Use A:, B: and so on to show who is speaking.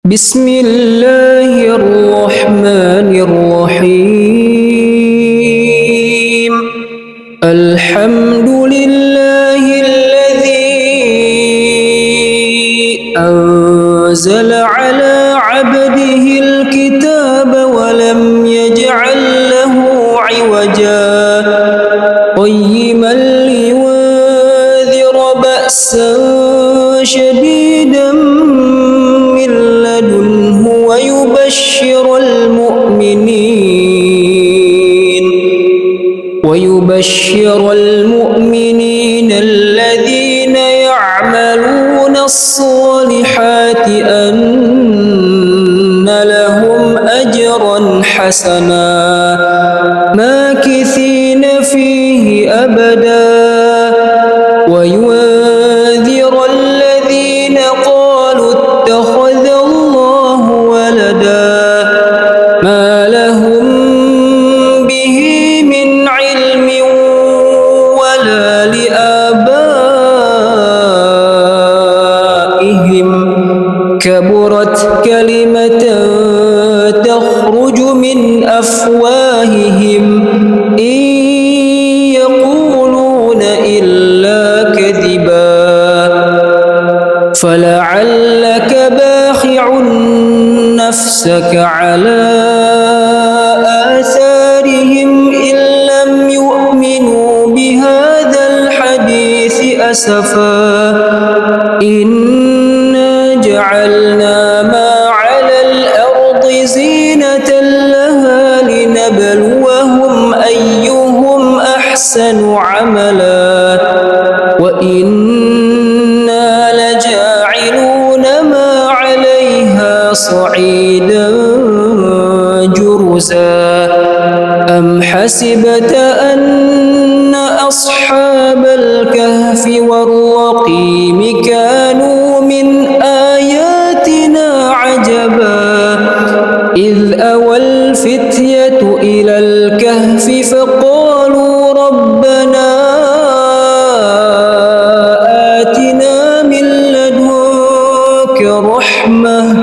A: بسم الله الرحمن الرحيم. الحمد لله الذي أنزل على عبده الكتاب ولم يجعل له عوجا قيما لينذر بأسا شديدا من لدنه ويبشر المؤمنين الذين يعملون الصالحات أن لهم أجرا حسنا ماكثين فيه أبدا وينذر الذين قالوا اتخذ الله ولدا ما لهم به من علم ولا لآبائهم كبرت كلمة تخرج من أفواههم إن يقولون إلا كذبا فلعلك باخع نفسك على آثارهم إن لم يؤمنوا بهذا الحديث أسفا إنا جعلنا ما على الأرض زينة لها لنبلوهم أيهم أحسن عملا وإنا لجاعلون ما عليها صعيدا جرزا أم حسبت أن أصحاب الكهف والرقيم كانوا من آياتنا عجبا إذ أوى الفتية إلى الكهف فقالوا ربنا آتنا من لدنك رحمة